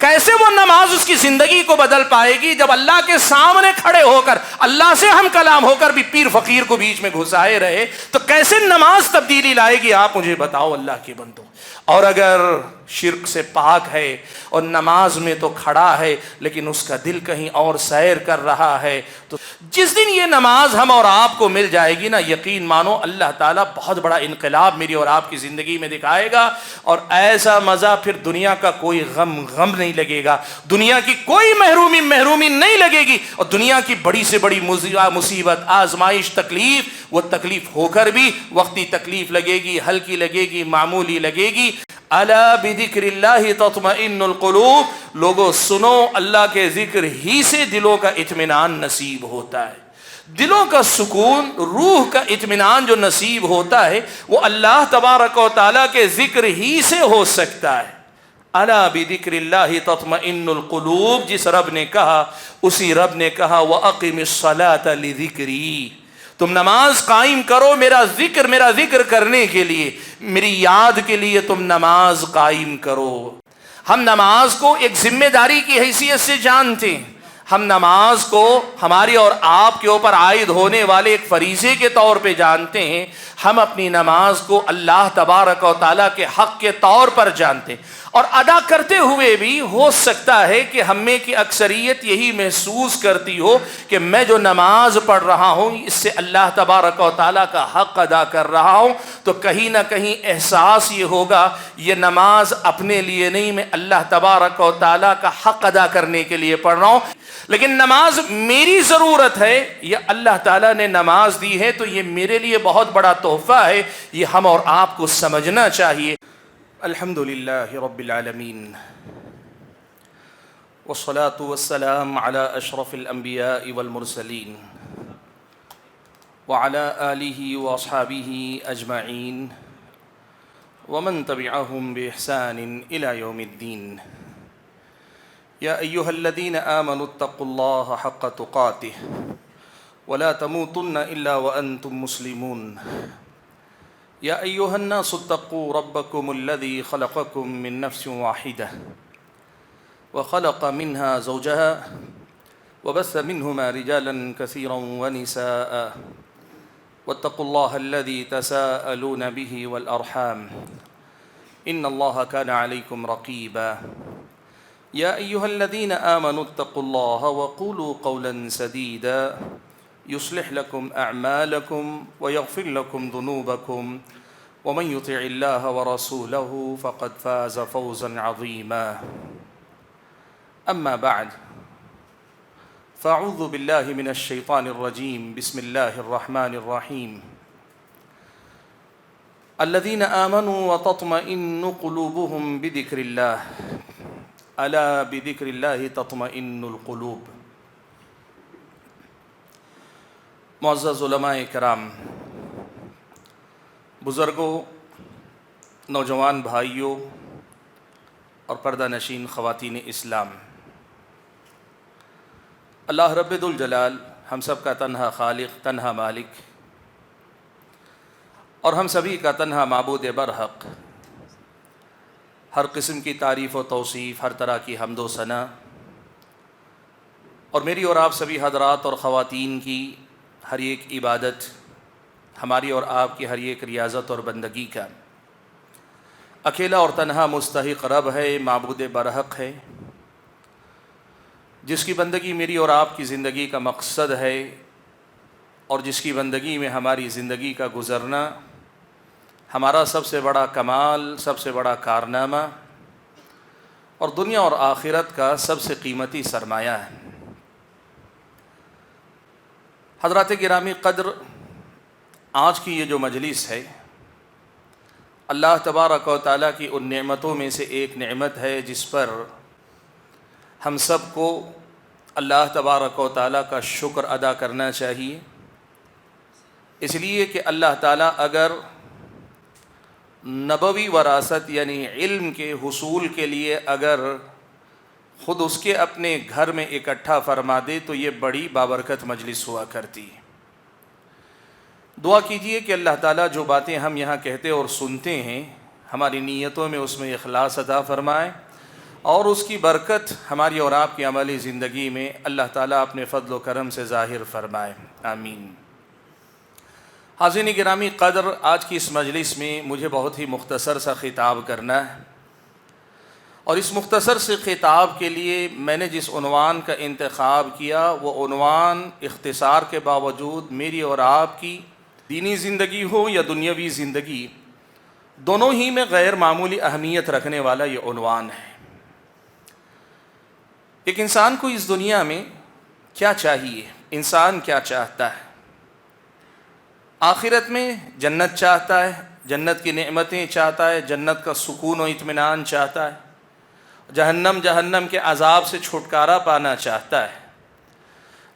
کیسے وہ نماز اس کی زندگی کو بدل پائے گی جب اللہ کے سامنے کھڑے ہو کر اللہ سے ہم کلام ہو کر بھی پیر فقیر کو بیچ میں گھسائے رہے، تو کیسے نماز تبدیلی لائے گی؟ آپ مجھے بتاؤ اللہ کے بندو۔ اور اگر شرک سے پاک ہے اور نماز میں تو کھڑا ہے لیکن اس کا دل کہیں اور سیر کر رہا ہے، تو جس دن یہ نماز ہم اور آپ کو مل جائے گی نا، یقین مانو اللہ تعالیٰ بہت بڑا انقلاب میری اور آپ کی زندگی میں دکھائے گا، اور ایسا مزہ پھر دنیا کا کوئی غم نہیں لگے گا، دنیا کی کوئی محرومی نہیں لگے گی، اور دنیا کی بڑی سے بڑی مصیبت، آزمائش، تکلیف، وہ تکلیف ہو کر بھی وقتی تکلیف لگے گی، ہلکی لگے گی، معمولی لگے گی۔ الا بذکر اللہ تطمئن القلوب، لوگوں سنو، اللہ کے ذکر ہی سے دلوں کا اطمینان نصیب ہوتا ہے۔ دلوں کا سکون، روح کا اطمینان جو نصیب ہوتا ہے وہ اللہ تبارک و تعالیٰ کے ذکر ہی سے ہو سکتا ہے۔ الا بذکر اللہ تطمئن القلوب، جس رب نے کہا اسی رب نے کہا وَأَقِمِ الصَّلَاةَ لِذِكْرِي، تم نماز قائم کرو میرا ذکر کرنے کے لیے، میری یاد کے لیے تم نماز قائم کرو۔ ہم نماز کو ایک ذمہ داری کی حیثیت سے جانتے ہیں، ہم نماز کو ہماری اور آپ کے اوپر عائد ہونے والے ایک فریضے کے طور پہ جانتے ہیں، ہم اپنی نماز کو اللہ تبارک و تعالیٰ کے حق کے طور پر جانتے ہیں، اور ادا کرتے ہوئے بھی ہو سکتا ہے کہ ہم میں کی اکثریت یہی محسوس کرتی ہو کہ میں جو نماز پڑھ رہا ہوں اس سے اللہ تبارک و تعالیٰ کا حق ادا کر رہا ہوں، تو کہیں نہ کہیں احساس یہ ہوگا یہ نماز اپنے لیے نہیں، میں اللہ تبارک و تعالیٰ کا حق ادا کرنے کے لیے پڑھ رہا ہوں، لیکن نماز میری ضرورت ہے یا اللہ تعالیٰ نے نماز دی ہے تو یہ میرے لیے بہت بڑا تحفہ ہے، یہ ہم اور آپ کو سمجھنا چاہیے۔ الحمدللہ رب العالمین، والصلاة والسلام على اشرف الانبیاء والمرسلین وعلى آلہ واصحابہ اجمعین ومن تبعهم بإحسان الى یوم الدین۔ یا ایہا الذین آمنوا اتقوا اللہ حق تقاتہ ولا تموتن الا وانتم مسلمون۔ یا ایہا الناس اتقوا ربکم الذی خلقکم من نفس واحدہ وخلق منها زوجها وبث منهما رجالا كثيرا ونساء واتقوا الله الذي تساءلون به والأرحام إن الله كان عليكم رقيبا۔ يا أيها الذين آمنوا اتقوا الله وقولوا قولا سديدا يصلح لكم أعمالكم ويغفر لكم ذنوبكم ومن يطع الله ورسوله فقد فاز فوزا عظيما۔ أما بعد، فأعوذ بالله من الشيطان الرجيم، بسم الله الرحمن الرحيم۔ الذين آمنوا وتطمئن قلوبهم بذكر الله، الا بذكر الله تطمئن القلوب۔ معزز علماء کرام، بزرگوں، نوجوان بھائیوں اور پردہ نشین خواتین اسلام، اللہ رب ذوالجلال ہم سب کا تنہا خالق، تنہا مالک، اور ہم سبھی کا تنہا معبود برحق، ہر قسم کی تعریف و توصیف، ہر طرح کی حمد و ثنا، اور میری اور آپ سبھی حضرات اور خواتین کی ہر ایک عبادت، ہماری اور آپ کی ہر ایک ریاضت اور بندگی کا اکیلا اور تنہا مستحق رب ہے، معبود برحق ہے، جس کی بندگی میری اور آپ کی زندگی کا مقصد ہے، اور جس کی بندگی میں ہماری زندگی کا گزرنا ہمارا سب سے بڑا کمال، سب سے بڑا کارنامہ، اور دنیا اور آخرت کا سب سے قیمتی سرمایہ ہے۔ حضرات گرامی قدر، آج کی یہ جو مجلس ہے، اللہ تبارک و تعالیٰ کی ان نعمتوں میں سے ایک نعمت ہے جس پر ہم سب کو اللہ تبارک و تعالیٰ کا شکر ادا کرنا چاہیے، اس لیے کہ اللہ تعالیٰ اگر نبوی وراثت یعنی علم کے حصول کے لیے اگر خود اس کے اپنے گھر میں اکٹھا فرما دے تو یہ بڑی بابرکت مجلس ہوا کرتی ہے۔ دعا کیجئے کہ اللہ تعالیٰ جو باتیں ہم یہاں کہتے اور سنتے ہیں، ہماری نیتوں میں اس میں اخلاص عطا فرمائے، اور اس کی برکت ہماری اور آپ کی عملی زندگی میں اللہ تعالیٰ اپنے فضل و کرم سے ظاہر فرمائے، آمین۔ حاضرین گرامی قدر، آج کی اس مجلس میں مجھے بہت ہی مختصر سا خطاب کرنا ہے، اور اس مختصر سے خطاب کے لیے میں نے جس عنوان کا انتخاب کیا وہ عنوان اختصار کے باوجود میری اور آپ کی دینی زندگی ہو یا دنیاوی زندگی، دونوں ہی میں غیر معمولی اہمیت رکھنے والا یہ عنوان ہے۔ ایک انسان کو اس دنیا میں کیا چاہیے؟ انسان کیا چاہتا ہے؟ آخرت میں جنت چاہتا ہے، جنت کی نعمتیں چاہتا ہے، جنت کا سکون و اطمینان چاہتا ہے، جہنم کے عذاب سے چھٹکارا پانا چاہتا ہے۔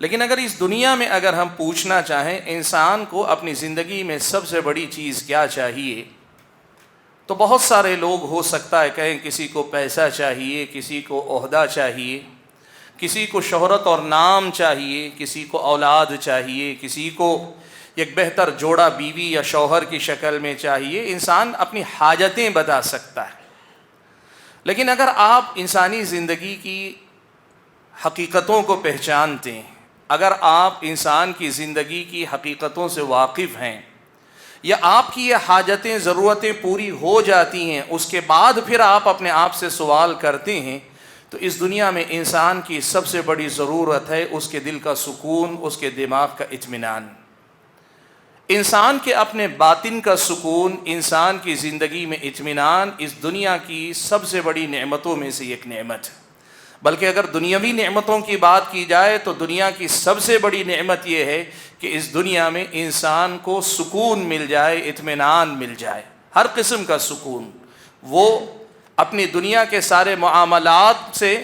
لیکن اگر اس دنیا میں اگر ہم پوچھنا چاہیں انسان کو اپنی زندگی میں سب سے بڑی چیز کیا چاہیے، تو بہت سارے لوگ ہو سکتا ہے کہیں کسی کو پیسہ چاہیے، کسی کو عہدہ چاہیے، کسی کو شہرت اور نام چاہیے، کسی کو اولاد چاہیے، کسی کو ایک بہتر جوڑا بیوی یا شوہر کی شکل میں چاہیے۔ انسان اپنی حاجتیں بتا سکتا ہے، لیکن اگر آپ انسانی زندگی کی حقیقتوں کو پہچانتے ہیں، اگر آپ انسان کی زندگی کی حقیقتوں سے واقف ہیں، یا آپ کی یہ حاجتیں ضرورتیں پوری ہو جاتی ہیں، اس کے بعد پھر آپ اپنے آپ سے سوال کرتے ہیں، تو اس دنیا میں انسان کی سب سے بڑی ضرورت ہے اس کے دل کا سکون، اس کے دماغ کا اطمینان۔ انسان کے اپنے باطن کا سکون، انسان کی زندگی میں اطمینان اس دنیا کی سب سے بڑی نعمتوں میں سے ایک نعمت ہے۔ بلکہ اگر دنیاوی نعمتوں کی بات کی جائے تو دنیا کی سب سے بڑی نعمت یہ ہے کہ اس دنیا میں انسان کو سکون مل جائے، اطمینان مل جائے، ہر قسم کا سکون۔ وہ اپنی دنیا کے سارے معاملات سے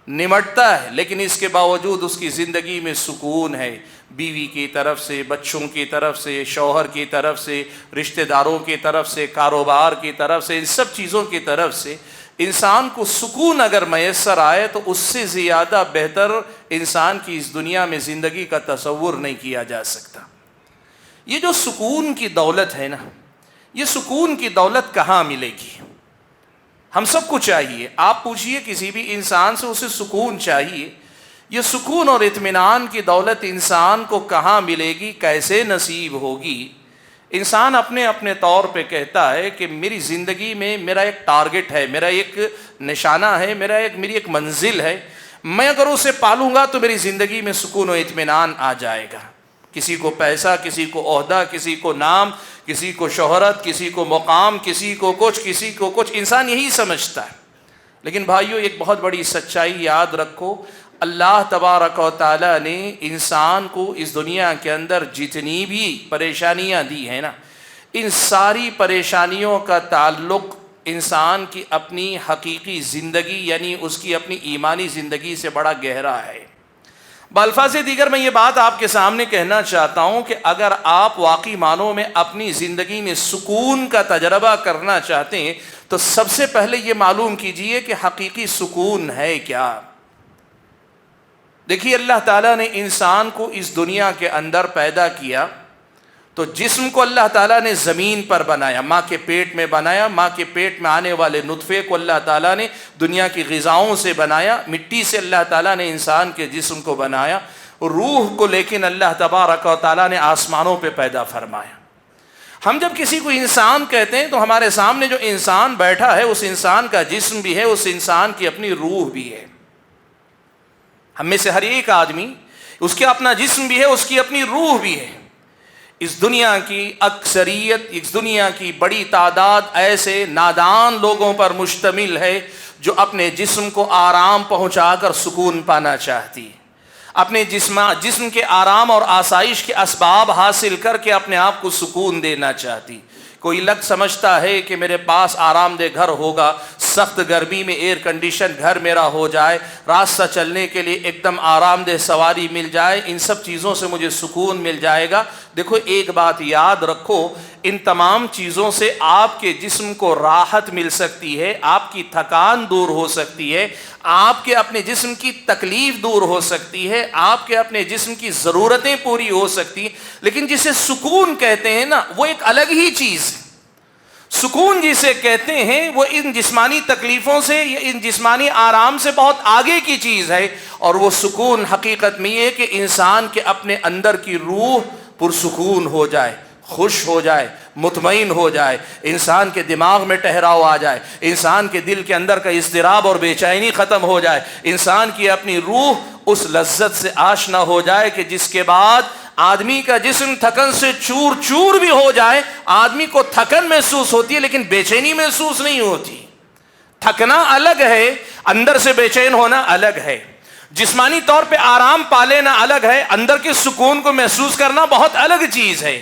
نمٹتا ہے، لیکن اس کے باوجود اس کی زندگی میں سکون ہے، بیوی کی طرف سے، بچوں کی طرف سے، شوہر کی طرف سے، رشتہ داروں کی طرف سے، کاروبار کی طرف سے، ان سب چیزوں کی طرف سے انسان کو سکون اگر میسر آئے تو اس سے زیادہ بہتر انسان کی اس دنیا میں زندگی کا تصور نہیں کیا جا سکتا۔ یہ جو سکون کی دولت ہے نا، یہ سکون کی دولت کہاں ملے گی؟ ہم سب کو چاہیے، آپ پوچھئے کسی بھی انسان سے، اسے سکون چاہیے۔ یہ سکون اور اطمینان کی دولت انسان کو کہاں ملے گی، کیسے نصیب ہوگی؟ انسان اپنے اپنے طور پہ کہتا ہے کہ میری زندگی میں میرا ایک ٹارگٹ ہے، میرا ایک نشانہ ہے، میری ایک منزل ہے، میں اگر اسے پالوں گا تو میری زندگی میں سکون و اطمینان آ جائے گا۔ کسی کو پیسہ، کسی کو عہدہ، کسی کو نام، کسی کو شہرت، کسی کو مقام، کسی کو کچھ، انسان یہی سمجھتا ہے۔ لیکن بھائیو ایک بہت بڑی سچائی یاد رکھو، اللہ تبارک و تعالیٰ نے انسان کو اس دنیا کے اندر جتنی بھی پریشانیاں دی ہیں نا، ان ساری پریشانیوں کا تعلق انسان کی اپنی حقیقی زندگی یعنی اس کی اپنی ایمانی زندگی سے بڑا گہرا ہے۔ بالفاظ دیگر میں یہ بات آپ کے سامنے کہنا چاہتا ہوں کہ اگر آپ واقعی معنوں میں اپنی زندگی میں سکون کا تجربہ کرنا چاہتے ہیں تو سب سے پہلے یہ معلوم کیجئے کہ حقیقی سکون ہے کیا۔ دیکھیے اللہ تعالیٰ نے انسان کو اس دنیا کے اندر پیدا کیا تو جسم کو اللہ تعالیٰ نے زمین پر بنایا، ماں کے پیٹ میں بنایا، ماں کے پیٹ میں آنے والے نطفے کو اللہ تعالیٰ نے دنیا کی غذاؤں سے بنایا، مٹی سے اللہ تعالیٰ نے انسان کے جسم کو بنایا، روح کو لیکن اللہ تبارک و تعالیٰ نے آسمانوں پہ پیدا فرمایا۔ ہم جب کسی کو انسان کہتے ہیں تو ہمارے سامنے جو انسان بیٹھا ہے اس انسان کا جسم بھی ہے، اس انسان کی اپنی روح بھی ہے۔ ہم میں سے ہر ایک آدمی اس کے اپنا جسم بھی ہے، اس کی اپنی روح بھی ہے۔ اس دنیا کی اکثریت، اس دنیا کی بڑی تعداد ایسے نادان لوگوں پر مشتمل ہے جو اپنے جسم کو آرام پہنچا کر سکون پانا چاہتی ہے، اپنے جسم کے آرام اور آسائش کے اسباب حاصل کر کے اپنے آپ کو سکون دینا چاہتی۔ کوئی لگ سمجھتا ہے کہ میرے پاس آرام دہ گھر ہوگا، سخت گرمی میں ایئر کنڈیشن گھر میرا ہو جائے، راستہ چلنے کے لیے ایک دم آرام دہ سواری مل جائے، ان سب چیزوں سے مجھے سکون مل جائے گا۔ دیکھو ایک بات یاد رکھو، ان تمام چیزوں سے آپ کے جسم کو راحت مل سکتی ہے، آپ کی تھکان دور ہو سکتی ہے، آپ کے اپنے جسم کی تکلیف دور ہو سکتی ہے، آپ کے اپنے جسم کی ضرورتیں پوری ہو سکتی ہیں، لیکن جسے سکون کہتے ہیں نا وہ ایک الگ ہی چیز ہے۔ سکون جسے کہتے ہیں وہ ان جسمانی تکلیفوں سے یا ان جسمانی آرام سے بہت آگے کی چیز ہے، اور وہ سکون حقیقت میں یہ کہ انسان کے اپنے اندر کی روح پرسکون ہو جائے، خوش ہو جائے، مطمئن ہو جائے، انسان کے دماغ میں ٹھہراؤ آ جائے، انسان کے دل کے اندر کا اضطراب اور بے چینی ختم ہو جائے، انسان کی اپنی روح اس لذت سے آشنا ہو جائے کہ جس کے بعد آدمی کا جسم تھکن سے چور چور بھی ہو جائے، آدمی کو تھکن محسوس ہوتی ہے لیکن بے چینی محسوس نہیں ہوتی۔ تھکنا الگ ہے، اندر سے بے چین ہونا الگ ہے، جسمانی طور پہ آرام پا لینا الگ ہے، اندر کے سکون کو محسوس کرنا بہت الگ چیز ہے۔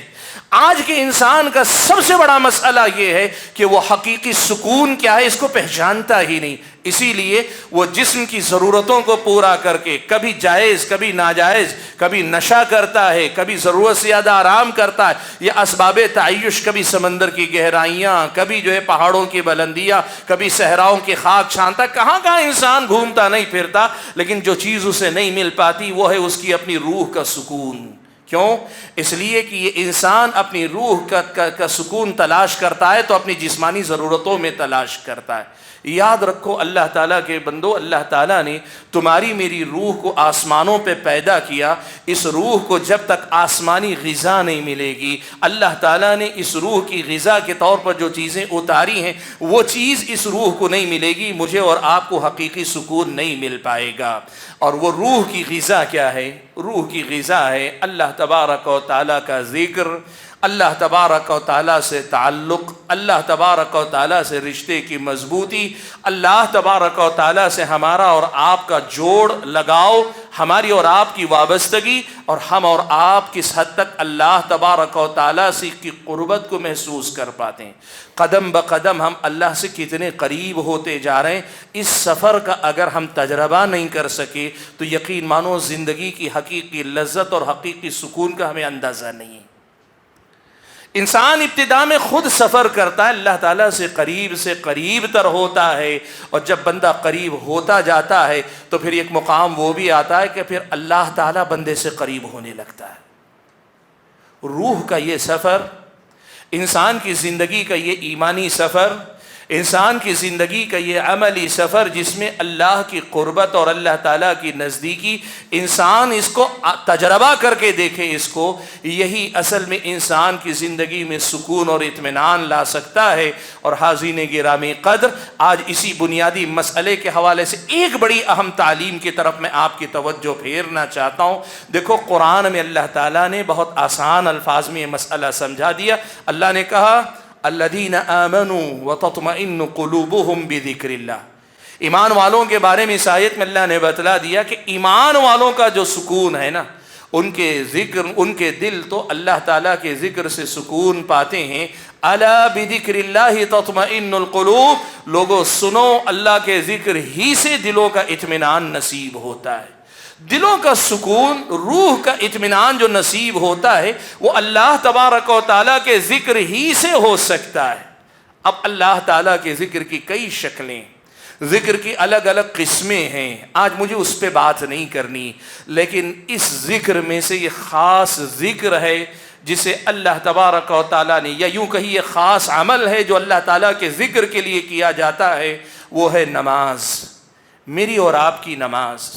آج کے انسان کا سب سے بڑا مسئلہ یہ ہے کہ وہ حقیقی سکون کیا ہے اس کو پہچانتا ہی نہیں، اسی لیے وہ جسم کی ضرورتوں کو پورا کر کے کبھی جائز کبھی ناجائز، کبھی نشہ کرتا ہے، کبھی ضرورت سے زیادہ آرام کرتا ہے، یا اسباب تعیش، کبھی سمندر کی گہرائیاں، کبھی پہاڑوں کی بلندیاں، کبھی صحراؤں کی خاک چھانتا، کہاں کہاں انسان گھومتا نہیں پھرتا، لیکن جو چیز اسے نہیں مل پاتی وہ ہے اس کی اپنی روح کا سکون۔ کیوں؟ اس لیے کہ یہ انسان اپنی روح کا سکون تلاش کرتا ہے تو اپنی جسمانی ضرورتوں میں تلاش کرتا ہے۔ یاد رکھو اللہ تعالیٰ کے بندو، اللہ تعالیٰ نے تمہاری میری روح کو آسمانوں پہ پیدا کیا، اس روح کو جب تک آسمانی غذا نہیں ملے گی، اللہ تعالیٰ نے اس روح کی غذا کے طور پر جو چیزیں اتاری ہیں وہ چیز اس روح کو نہیں ملے گی، مجھے اور آپ کو حقیقی سکون نہیں مل پائے گا۔ اور وہ روح کی غذا کیا ہے؟ روح کی غذا ہے اللہ تبارک و تعالیٰ کا ذکر، اللہ تبارک و تعالیٰ سے تعلق، اللہ تبارک و تعالیٰ سے رشتے کی مضبوطی، اللہ تبارک و تعالیٰ سے ہمارا اور آپ کا جوڑ لگاؤ، ہماری اور آپ کی وابستگی، اور ہم اور آپ کس حد تک اللہ تبارک و تعالیٰ سے کی قربت کو محسوس کر پاتے ہیں۔ قدم بقدم ہم اللہ سے کتنے قریب ہوتے جا رہے ہیں، اس سفر کا اگر ہم تجربہ نہیں کر سکے تو یقین مانو زندگی کی حقیقی لذت اور حقیقی سکون کا ہمیں اندازہ نہیں ہے۔ انسان ابتدا میں خود سفر کرتا ہے، اللہ تعالیٰ سے قریب تر ہوتا ہے، اور جب بندہ قریب ہوتا جاتا ہے تو پھر ایک مقام وہ بھی آتا ہے کہ پھر اللہ تعالیٰ بندے سے قریب ہونے لگتا ہے۔ روح کا یہ سفر، انسان کی زندگی کا یہ ایمانی سفر، انسان کی زندگی کا یہ عملی سفر جس میں اللہ کی قربت اور اللہ تعالیٰ کی نزدیکی، انسان اس کو تجربہ کر کے دیکھے، اس کو، یہی اصل میں انسان کی زندگی میں سکون اور اطمینان لا سکتا ہے۔ اور حاضرین گرامی قدر، آج اسی بنیادی مسئلے کے حوالے سے ایک بڑی اہم تعلیم کی طرف میں آپ کی توجہ پھیرنا چاہتا ہوں۔ دیکھو قرآن میں اللہ تعالیٰ نے بہت آسان الفاظ میں یہ مسئلہ سمجھا دیا۔ اللہ نے کہا الذین آمنوا وتطمئن قلوبهم بذکر اللہ، ایمان والوں کے بارے میں اس آیت میں اللہ نے بتلا دیا کہ ایمان والوں کا جو سکون ہے نا، ان کے ذکر، ان کے دل تو اللہ تعالیٰ کے ذکر سے سکون پاتے ہیں۔ الا بذکر اللہ تطمئن القلوب، لوگوں سنو، اللہ کے ذکر ہی سے دلوں کا اطمینان نصیب ہوتا ہے۔ دلوں کا سکون، روح کا اطمینان جو نصیب ہوتا ہے وہ اللہ تبارک و تعالیٰ کے ذکر ہی سے ہو سکتا ہے۔ اب اللہ تعالیٰ کے ذکر کی کئی شکلیں، ذکر کی الگ الگ قسمیں ہیں، آج مجھے اس پہ بات نہیں کرنی، لیکن اس ذکر میں سے یہ خاص ذکر ہے جسے اللہ تبارک و تعالیٰ نے، یا یوں کہیے یہ خاص عمل ہے جو اللہ تعالیٰ کے ذکر کے لیے کیا جاتا ہے، وہ ہے نماز، میری اور آپ کی نماز۔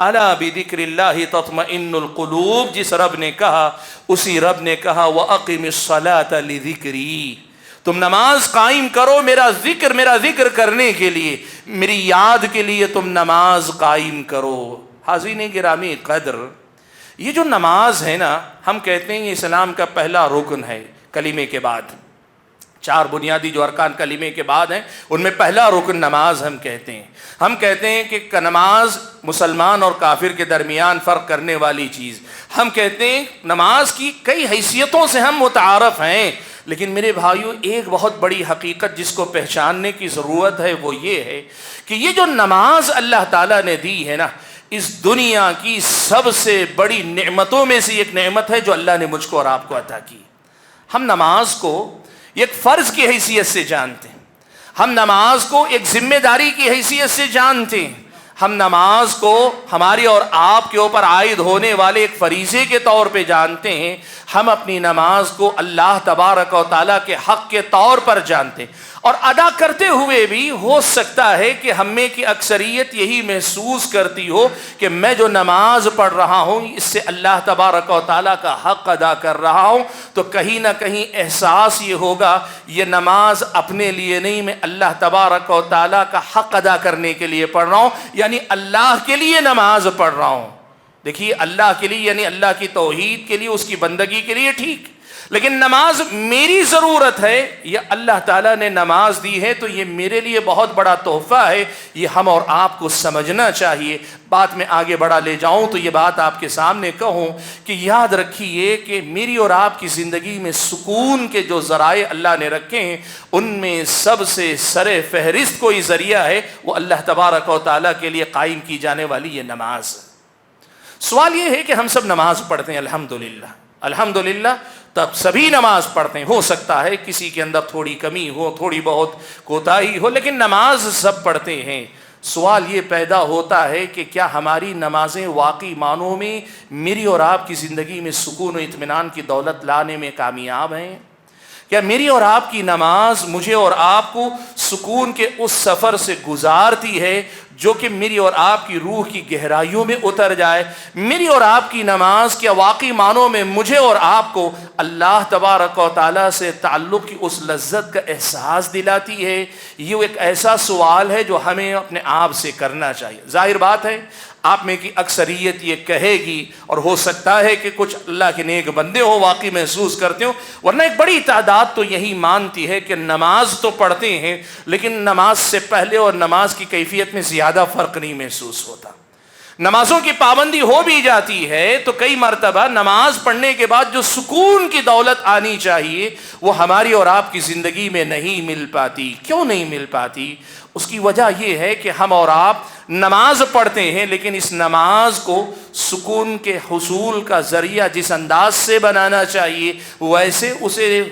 الا بذکر اللہ تطمئن القلوب، جس رب نے کہا اسی رب نے کہا وَأَقِمِ الصَّلَاةَ لِذِكْرِي، تم نماز قائم کرو میرا ذکر کرنے کے لیے، میری یاد کے لیے تم نماز قائم کرو۔ حاضرین گرامی قدر، یہ جو نماز ہے نا، ہم کہتے ہیں یہ اسلام کا پہلا رکن ہے کلمے کے بعد، 4 بنیادی جو ارکان کلمے کے بعد ہیں ان میں پہلا رکن نماز ہم کہتے ہیں۔ ہم کہتے ہیں کہ نماز مسلمان اور کافر کے درمیان فرق کرنے والی چیز، ہم کہتے ہیں نماز کی کئی حیثیتوں سے ہم متعارف ہیں، لیکن میرے بھائیو ایک بہت بڑی حقیقت جس کو پہچاننے کی ضرورت ہے وہ یہ ہے کہ یہ جو نماز اللہ تعالیٰ نے دی ہے نا، اس دنیا کی سب سے بڑی نعمتوں میں سے ایک نعمت ہے جو اللہ نے مجھ کو اور آپ کو عطا کی۔ ہم نماز کو ایک فرض کی حیثیت سے جانتے ہیں، ہم نماز کو ایک ذمہ داری کی حیثیت سے جانتے ہیں، ہم نماز کو ہماری اور آپ کے اوپر عائد ہونے والے ایک فریضے کے طور پہ جانتے ہیں، ہم اپنی نماز کو اللہ تبارک و تعالیٰ کے حق کے طور پر جانتے ہیں، اور ادا کرتے ہوئے بھی ہو سکتا ہے کہ ہم میں کی اکثریت یہی محسوس کرتی ہو کہ میں جو نماز پڑھ رہا ہوں اس سے اللہ تبارک و تعالیٰ کا حق ادا کر رہا ہوں، تو کہیں نہ کہیں احساس یہ ہوگا یہ نماز اپنے لیے نہیں، میں اللہ تبارک و تعالیٰ کا حق ادا کرنے کے لیے پڑھ رہا ہوں، یعنی اللہ کے لیے نماز پڑھ رہا ہوں۔ دیکھیے، اللہ کے لیے یعنی اللہ کی توحید کے لیے، اس کی بندگی کے لیے ٹھیک، لیکن نماز میری ضرورت ہے، یہ اللہ تعالیٰ نے نماز دی ہے تو یہ میرے لیے بہت بڑا تحفہ ہے، یہ ہم اور آپ کو سمجھنا چاہیے۔ بات میں آگے بڑھا لے جاؤں تو یہ بات آپ کے سامنے کہوں کہ یاد رکھیے کہ میری اور آپ کی زندگی میں سکون کے جو ذرائع اللہ نے رکھے ہیں ان میں سب سے سر فہرست کوئی ذریعہ ہے، وہ اللہ تبارک و تعالیٰ کے لیے قائم کی جانے والی یہ نماز۔ سوال یہ ہے کہ ہم سب نماز پڑھتے ہیں، الحمدللہ تب سبھی نماز پڑھتے ہیں، ہو سکتا ہے کسی کے اندر تھوڑی کمی ہو، تھوڑی بہت کوتاہی ہو، لیکن نماز سب پڑھتے ہیں۔ سوال یہ پیدا ہوتا ہے کہ کیا ہماری نمازیں واقعی معنوں میں میری اور آپ کی زندگی میں سکون و اطمینان کی دولت لانے میں کامیاب ہیں؟ کیا میری اور آپ کی نماز مجھے اور آپ کو سکون کے اس سفر سے گزارتی ہے جو کہ میری اور آپ کی روح کی گہرائیوں میں اتر جائے؟ میری اور آپ کی نماز کیا واقعی معنوں میں مجھے اور آپ کو اللہ تبارک و تعالیٰ سے تعلق کی اس لذت کا احساس دلاتی ہے؟ یہ ایک ایسا سوال ہے جو ہمیں اپنے آپ سے کرنا چاہیے۔ ظاہر بات ہے آپ میں کی اکثریت یہ کہے گی، اور ہو سکتا ہے کہ کچھ اللہ کے نیک بندے ہو واقعی محسوس کرتے ہو، ورنہ ایک بڑی تعداد تو یہی مانتی ہے کہ نماز تو پڑھتے ہیں لیکن نماز سے پہلے اور نماز کی کیفیت میں زیادہ فرق نہیں محسوس ہوتا۔ نمازوں کی پابندی ہو بھی جاتی ہے تو کئی مرتبہ نماز پڑھنے کے بعد جو سکون کی دولت آنی چاہیے وہ ہماری اور آپ کی زندگی میں نہیں مل پاتی۔ کیوں نہیں مل پاتی؟ اس کی وجہ یہ ہے کہ ہم اور آپ نماز پڑھتے ہیں لیکن اس نماز کو سکون کے حصول کا ذریعہ جس انداز سے بنانا چاہیے ویسے اسے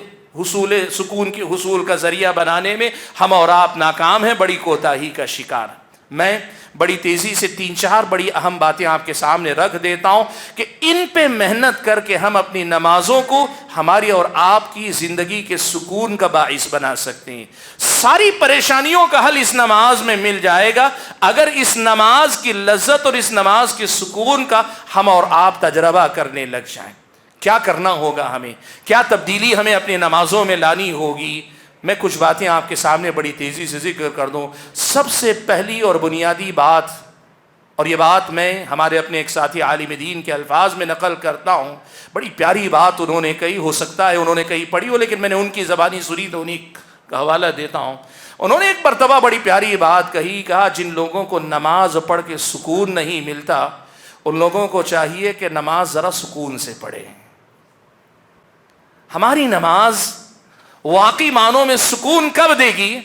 سکون کے حصول کا ذریعہ بنانے میں ہم اور آپ ناکام ہیں، بڑی کوتاہی کا شکار۔ میں بڑی تیزی سے 3-4 بڑی اہم باتیں آپ کے سامنے رکھ دیتا ہوں کہ ان پہ محنت کر کے ہم اپنی نمازوں کو ہماری اور آپ کی زندگی کے سکون کا باعث بنا سکتے ہیں۔ ساری پریشانیوں کا حل اس نماز میں مل جائے گا اگر اس نماز کی لذت اور اس نماز کے سکون کا ہم اور آپ تجربہ کرنے لگ جائیں۔ کیا کرنا ہوگا ہمیں؟ کیا تبدیلی ہمیں اپنی نمازوں میں لانی ہوگی؟ میں کچھ باتیں آپ کے سامنے بڑی تیزی سے ذکر کر دوں۔ سب سے پہلی اور بنیادی بات، اور یہ بات میں ہمارے اپنے ایک ساتھی عالم دین کے الفاظ میں نقل کرتا ہوں، بڑی پیاری بات انہوں نے کہی، ہو سکتا ہے انہوں نے کہیں پڑھی ہو لیکن میں نے ان کی زبانی سنی تو انہیں کا حوالہ دیتا ہوں۔ انہوں نے ایک مرتبہ بڑی پیاری بات کہی، کہا جن لوگوں کو نماز پڑھ کے سکون نہیں ملتا ان لوگوں کو چاہیے کہ نماز ذرا سکون سے پڑھے۔ ہماری نماز واقعی معنوں میں سکون کب دے گی؟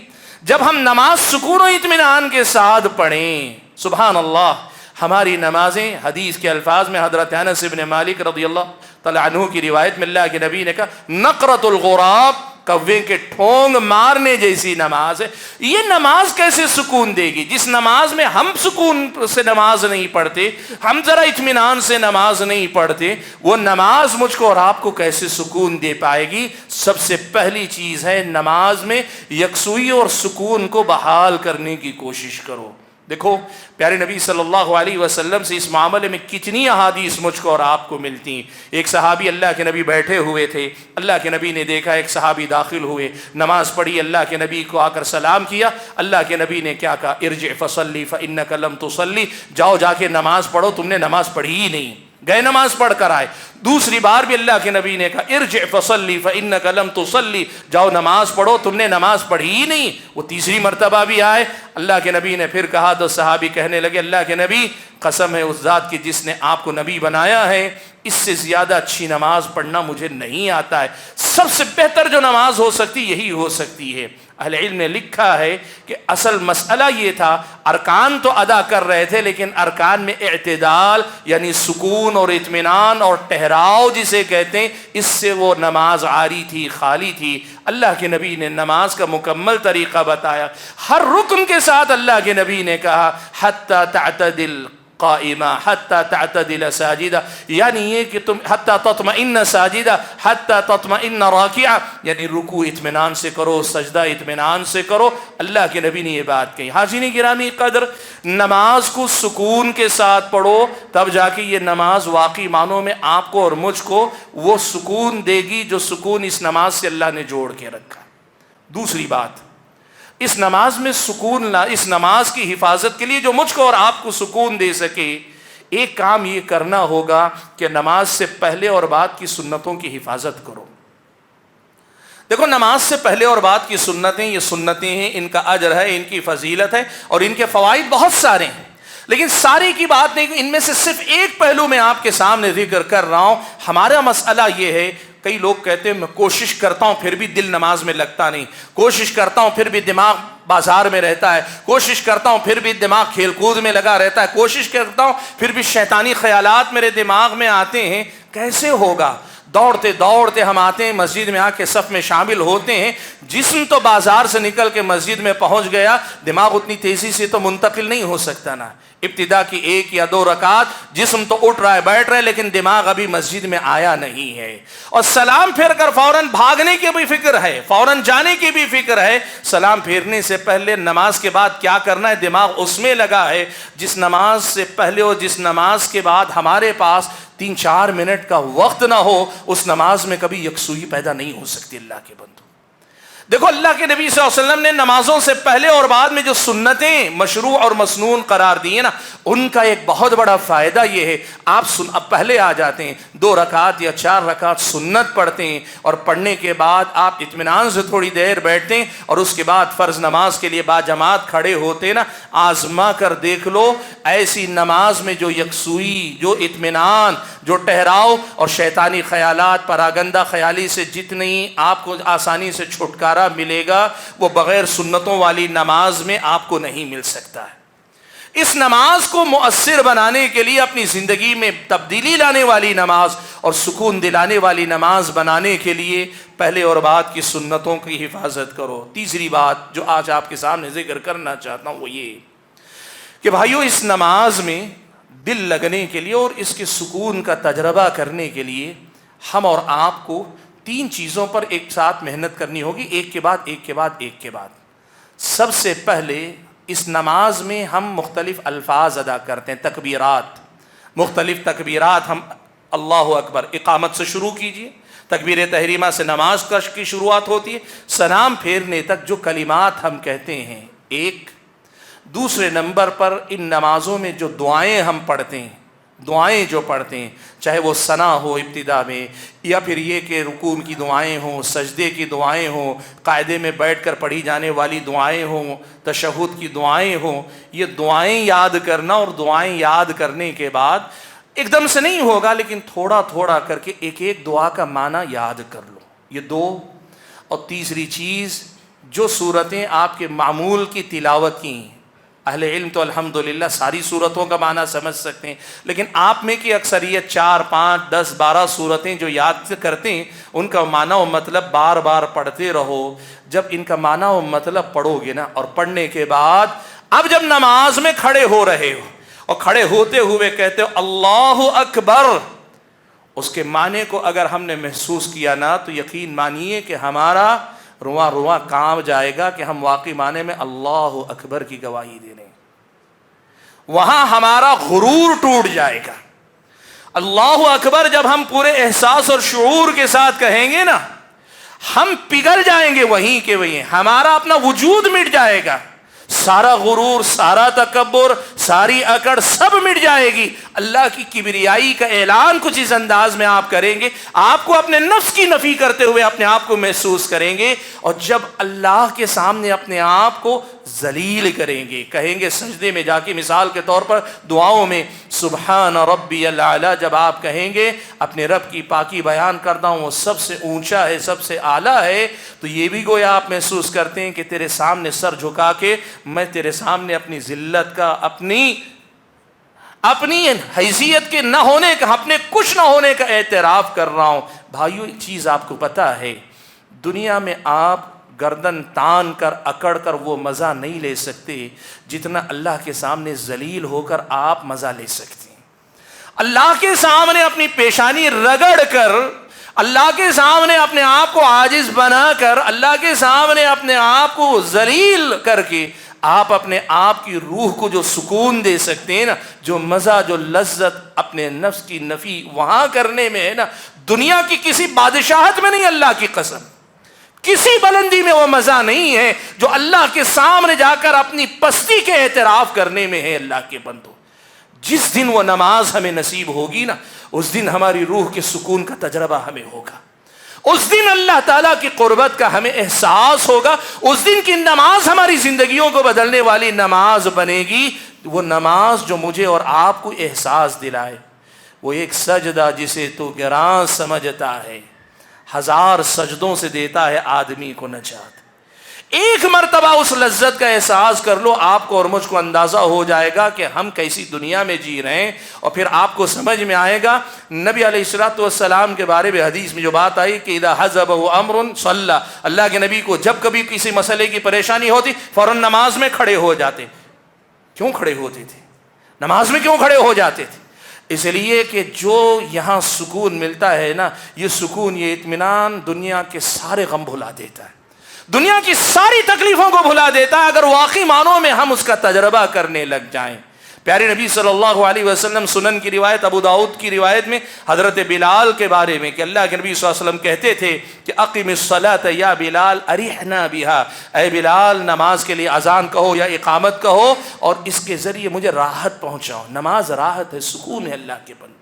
جب ہم نماز سکون و اطمینان کے ساتھ پڑھیں۔ سبحان اللہ، ہماری نمازیں، حدیث کے الفاظ میں حضرت انس بن مالک رضی اللہ تعالیٰ عنہ کی روایت میں اللہ کے نبی نے کہا نقرۃ الغراب، کوے کے ٹھونگ مارنے جیسی نماز ہے۔ یہ نماز کیسے سکون دے گی؟ جس نماز میں ہم سکون سے نماز نہیں پڑھتے، ہم ذرا اطمینان سے نماز نہیں پڑھتے، وہ نماز مجھ کو اور آپ کو کیسے سکون دے پائے گی؟ سب سے پہلی چیز ہے نماز میں یکسوئی اور سکون کو بحال کرنے کی کوشش کرو۔ دیکھو پیارے نبی صلی اللہ علیہ وسلم سے اس معاملے میں کتنی احادیث مجھ کو اور آپ کو ملتی ہیں۔ ایک صحابی اللہ کے نبی بیٹھے ہوئے تھے، اللہ کے نبی نے دیکھا ایک صحابی داخل ہوئے، نماز پڑھی، اللہ کے نبی کو آ کر سلام کیا۔ اللہ کے نبی نے کیا کہا؟ ارجع فصلی فانک لم تصلی، جاؤ جا کے نماز پڑھو، تم نے نماز پڑھی ہی نہیں۔ گئے نماز پڑھ کر آئے۔ دوسری بار بھی اللہ کے نبی نے کہا ارجع فصلی فانک لم تصلی، جاؤ نماز پڑھو، تم نے نماز پڑھی ہی نہیں۔ وہ تیسری مرتبہ بھی آئے، اللہ کے نبی نے پھر کہا تو صحابی کہنے لگے اللہ کے نبی قسم ہے اس ذات کی جس نے آپ کو نبی بنایا ہے، اس سے زیادہ اچھی نماز پڑھنا مجھے نہیں آتا ہے۔ سب سے بہتر جو نماز ہو سکتی یہی ہو سکتی ہے۔ اہل علم نے لکھا ہے کہ اصل مسئلہ یہ تھا، ارکان تو ادا کر رہے تھے لیکن ارکان میں اعتدال یعنی سکون اور اطمینان اور ٹھہراؤ جسے کہتے ہیں، اس سے وہ نماز عاری تھی، خالی تھی۔ اللہ کے نبی نے نماز کا مکمل طریقہ بتایا، ہر رکن کے ساتھ اللہ کے نبی نے کہا حتی تعتدل قائمہ حتی تعتدل ساجدہ، یعنی یہ کہ تم حتی تطمئن ساجدہ حتی تطمئن راکعہ، یعنی رکوع اطمینان سے کرو، سجدہ اطمینان سے کرو۔ اللہ کے نبی نے یہ بات کہی۔ حاضرین گرامی قدر، نماز کو سکون کے ساتھ پڑھو، تب جا کے یہ نماز واقعی معنوں میں آپ کو اور مجھ کو وہ سکون دے گی جو سکون اس نماز سے اللہ نے جوڑ کے رکھا۔ دوسری بات، اس نماز میں سکون اس نماز کی حفاظت کے لیے جو مجھ کو اور آپ کو سکون دے سکے، ایک کام یہ کرنا ہوگا کہ نماز سے پہلے اور بعد کی سنتوں کی حفاظت کرو۔ دیکھو، نماز سے پہلے اور بعد کی سنتیں، یہ سنتیں ہیں، ان کا اجر ہے، ان کی فضیلت ہے اور ان کے فوائد بہت سارے ہیں، لیکن ساری کی بات نہیں، ان میں سے صرف ایک پہلو میں آپ کے سامنے ذکر کر رہا ہوں۔ ہمارا مسئلہ یہ ہے، کئی لوگ کہتے ہیں میں کوشش کرتا ہوں پھر بھی دل نماز میں لگتا نہیں، کوشش کرتا ہوں پھر بھی دماغ بازار میں رہتا ہے، کوشش کرتا ہوں پھر بھی دماغ کھیل کود میں لگا رہتا ہے، کوشش کرتا ہوں پھر بھی شیطانی خیالات میرے دماغ میں آتے ہیں۔ کیسے ہوگا؟ دوڑتے دوڑتے ہم آتے ہیں مسجد میں، آ کے صف میں شامل ہوتے ہیں، جسم تو بازار سے نکل کے مسجد میں پہنچ گیا، دماغ اتنی تیزی سے تو منتقل نہیں ہو سکتا نا۔ ابتدا کی 1 یا 2 رکعت جسم تو اٹھ رہا ہے، بیٹھ رہا ہے، لیکن دماغ ابھی مسجد میں آیا نہیں ہے، اور سلام پھیر کر فوراً بھاگنے کی بھی فکر ہے، فوراً جانے کی بھی فکر ہے۔ سلام پھیرنے سے پہلے نماز کے بعد کیا کرنا ہے، دماغ اس میں لگا ہے۔ جس نماز سے پہلے اور جس نماز کے بعد ہمارے پاس 3-4 منٹ کا وقت نہ ہو، اس نماز میں کبھی یکسوئی پیدا نہیں ہو سکتی۔ اللہ کے بندو، دیکھو، اللہ کے نبی صلی اللہ علیہ وسلم نے نمازوں سے پہلے اور بعد میں جو سنتیں مشروع اور مسنون قرار دی ہیں نا، ان کا ایک بہت بڑا فائدہ یہ ہے، آپ اب پہلے آ جاتے ہیں، 2 رکعت یا 4 رکعت سنت پڑھتے ہیں، اور پڑھنے کے بعد آپ اطمینان سے تھوڑی دیر بیٹھتے ہیں، اور اس کے بعد فرض نماز کے لیے باجماعت کھڑے ہوتے ہیں نا۔ آزما کر دیکھ لو، ایسی نماز میں جو یکسوئی، جو اطمینان، جو ٹہراؤ اور شیطانی خیالات، پراگندہ خیالی سے جتنی آپ کو آسانی سے چھٹکارا ملے گا، وہ بغیر سنتوں والی نماز میں آپ کو نہیں مل سکتا ہے۔ اس نماز کو مؤثر بنانے کے لیے، اپنی زندگی میں تبدیلی لانے والی نماز اور سکون دلانے والی نماز بنانے کے لیے پہلے اور بعد کی سنتوں کی حفاظت کرو۔ تیسری بات جو آج آپ کے سامنے ذکر کرنا چاہتا ہوں وہ یہ کہ بھائیو، اس نماز میں دل لگنے کے لیے اور اس کے سکون کا تجربہ کرنے کے لیے ہم اور آپ کو 3 چیزوں پر ایک ساتھ محنت کرنی ہوگی، ایک کے بعد ایک کے بعد ایک کے بعد۔ سب سے پہلے، اس نماز میں ہم مختلف الفاظ ادا کرتے ہیں، تکبیرات، مختلف تکبیرات۔ ہم اللہ اکبر اقامت سے شروع کیجئے، تکبیر تحریمہ سے نماز کی شروعات ہوتی ہے، سلام پھیرنے تک جو کلمات ہم کہتے ہیں، ایک۔ دوسرے نمبر پر ان نمازوں میں جو دعائیں ہم پڑھتے ہیں، دعائیں جو پڑھتے ہیں، چاہے وہ ثنا ہو ابتدا میں، یا پھر یہ کہ رکوع کی دعائیں ہوں، سجدے کی دعائیں ہوں، قاعدے میں بیٹھ کر پڑھی جانے والی دعائیں ہوں، تشہد کی دعائیں ہوں، یہ دعائیں یاد کرنا، اور دعائیں یاد کرنے کے بعد ایک دم سے نہیں ہوگا، لیکن تھوڑا تھوڑا کر کے ایک ایک دعا کا معنی یاد کر لو، یہ 2۔ اور تیسری چیز، جو صورتیں آپ کے معمول کی تلاوت کی ہیں، اہل علم تو الحمدللہ ساری صورتوں کا معنی سمجھ سکتے ہیں، لیکن آپ میں کی اکثریت 4، 5، 10، 12 صورتیں جو یاد کرتے ہیں، ان کا معنی و مطلب بار بار پڑھتے رہو۔ جب ان کا معنی و مطلب پڑھو گے نا، اور پڑھنے کے بعد اب جب نماز میں کھڑے ہو رہے ہو اور کھڑے ہوتے ہوئے کہتے ہو اللہ اکبر، اس کے معنی کو اگر ہم نے محسوس کیا نا، تو یقین مانیے کہ ہمارا رواں رواں کانپ جائے گا کہ ہم واقعی معنی میں اللہ اکبر کی گواہی دے رہے ہیں۔ وہاں ہمارا غرور ٹوٹ جائے گا۔ اللہ اکبر جب ہم پورے احساس اور شعور کے ساتھ کہیں گے نا، ہم پگھل جائیں گے وہیں کے وہیں، ہمارا اپنا وجود مٹ جائے گا، سارا غرور، سارا تکبر، ساری اکڑ سب مٹ جائے گی۔ اللہ کی کبریائی کا اعلان کچھ اس انداز میں آپ کریں گے، آپ کو اپنے نفس کی نفی کرتے ہوئے اپنے آپ کو محسوس کریں گے، اور جب اللہ کے سامنے اپنے آپ کو ذلیل کریں گے، کہیں گے سجدے میں جا کے، مثال کے طور پر دعاؤں میں سبحان ربی الاعلیٰ جب آپ کہیں گے، اپنے رب کی پاکی بیان کرتا ہوں، وہ سب سے اونچا ہے، سب سے اعلیٰ ہے، تو یہ بھی گویا آپ محسوس کرتے ہیں کہ تیرے سامنے سر جھکا کے میں تیرے سامنے اپنی ذلت کا، اپنی حیثیت کے نہ ہونے کا، اپنے کچھ نہ ہونے کا اعتراف کر رہا ہوں۔ بھائیو، ایک چیز آپ کو پتہ ہے، دنیا میں آپ گردن تان کر اکڑ کر وہ مزہ نہیں لے سکتے جتنا اللہ کے سامنے ذلیل ہو کر آپ مزہ لے سکتے ہیں۔ اللہ کے سامنے اپنی پیشانی رگڑ کر، اللہ کے سامنے اپنے آپ کو عاجز بنا کر، اللہ کے سامنے اپنے آپ کو ذلیل کر کے آپ اپنے آپ کی روح کو جو سکون دے سکتے ہیں نا، جو مزہ، جو لذت اپنے نفس کی نفی وہاں کرنے میں ہے نا، دنیا کی کسی بادشاہت میں نہیں، اللہ کی قسم کسی بلندی میں وہ مزہ نہیں ہے جو اللہ کے سامنے جا کر اپنی پستی کے اعتراف کرنے میں ہے۔ اللہ کے بندو، جس دن وہ نماز ہمیں نصیب ہوگی نا، اس دن ہماری روح کے سکون کا تجربہ ہمیں ہوگا، اس دن اللہ تعالیٰ کی قربت کا ہمیں احساس ہوگا، اس دن کی نماز ہماری زندگیوں کو بدلنے والی نماز بنے گی، وہ نماز جو مجھے اور آپ کو احساس دلائے، وہ ایک سجدہ جسے تو گراں سمجھتا ہے، 1000 سجدوں سے دیتا ہے آدمی کو نجات۔ ایک مرتبہ اس لذت کا احساس کر لو، آپ کو اور مجھ کو اندازہ ہو جائے گا کہ ہم کیسی دنیا میں جی رہے ہیں، اور پھر آپ کو سمجھ میں آئے گا نبی علیہ الصلوۃ والسلام کے بارے میں حدیث میں جو بات آئی کہ اذا حزبہ امر صلی، اللہ کے نبی کو جب کبھی کسی مسئلے کی پریشانی ہوتی فوراً نماز میں کھڑے ہو جاتے۔ کیوں کھڑے ہوتے تھے؟ نماز میں کیوں کھڑے ہو جاتے تھے؟ اس لیے کہ جو یہاں سکون ملتا ہے نا، یہ سکون، یہ اطمینان دنیا کے سارے غم بھلا دیتا ہے، دنیا کی ساری تکلیفوں کو بھلا دیتا ہے، اگر واقعی معنوں میں ہم اس کا تجربہ کرنے لگ جائیں۔ پیارے نبی صلی اللہ علیہ وسلم، سنن کی روایت، ابو داؤد کی روایت میں حضرت بلال کے بارے میں کہ اللہ کے نبی صلی اللہ علیہ وسلم کہتے تھے کہ اقم الصلاۃ یا بلال ارحنا بہا، اے بلال نماز کے لیے اذان کہو یا اقامت کہو اور اس کے ذریعے مجھے راحت پہنچاؤ۔ نماز راحت ہے، سکون ہے اللہ کے بندو۔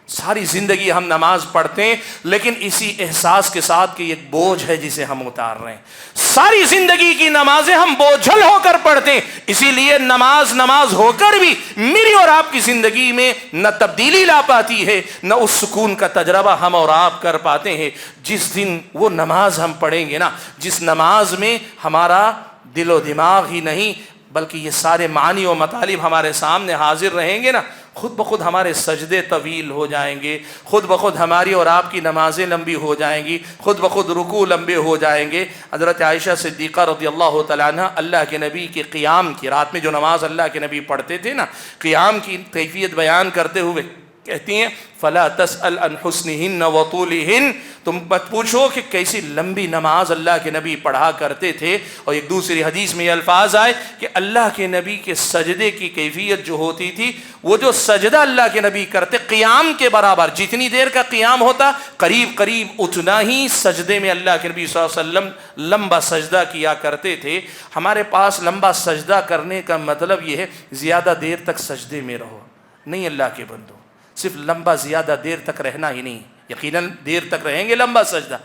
ساری زندگی ہم نماز پڑھتے ہیں لیکن اسی احساس کے ساتھ کہ ایک بوجھ ہے جسے ہم اتار رہے ہیں۔ ساری زندگی کی نمازیں ہم بوجھل ہو کر پڑھتے ہیں، اسی لیے نماز ہو کر بھی میری اور آپ کی زندگی میں نہ تبدیلی لا پاتی ہے، نہ اس سکون کا تجربہ ہم اور آپ کر پاتے ہیں۔ جس دن وہ نماز ہم پڑھیں گے نا، جس نماز میں ہمارا دل و دماغ ہی نہیں بلکہ یہ سارے معانی و مطالب ہمارے سامنے حاضر رہیں گے نا، خود بخود ہمارے سجدے طویل ہو جائیں گے، خود بخود ہماری اور آپ کی نمازیں لمبی ہو جائیں گی، خود بخود رکوع لمبے ہو جائیں گے۔ حضرت عائشہ صدیقہ رضی اللہ تعالیٰ عنہ اللہ کے نبی کے قیام کی، رات میں جو نماز اللہ کے نبی پڑھتے تھے نا، قیام کی کیفیت بیان کرتے ہوئے کہتی ہیں فلا تسأل عن حسنہن وطولہن، تم مت پوچھو کہ کیسی لمبی نماز اللہ کے نبی پڑھا کرتے تھے۔ اور ایک دوسری حدیث میں یہ الفاظ آئے کہ اللہ کے نبی کے سجدے کی کیفیت جو ہوتی تھی، وہ جو سجدہ اللہ کے نبی کرتے قیام کے برابر، جتنی دیر کا قیام ہوتا قریب قریب اتنا ہی سجدے میں اللہ کے نبی صلی اللہ علیہ وسلم لمبا سجدہ کیا کرتے تھے۔ ہمارے پاس لمبا سجدہ کرنے کا مطلب یہ ہے زیادہ دیر تک سجدے میں رہو، نہیں اللہ کے بندو، صرف لمبا زیادہ دیر تک رہنا ہی نہیں، یقیناً دیر تک رہیں گے لمبا سجدہ،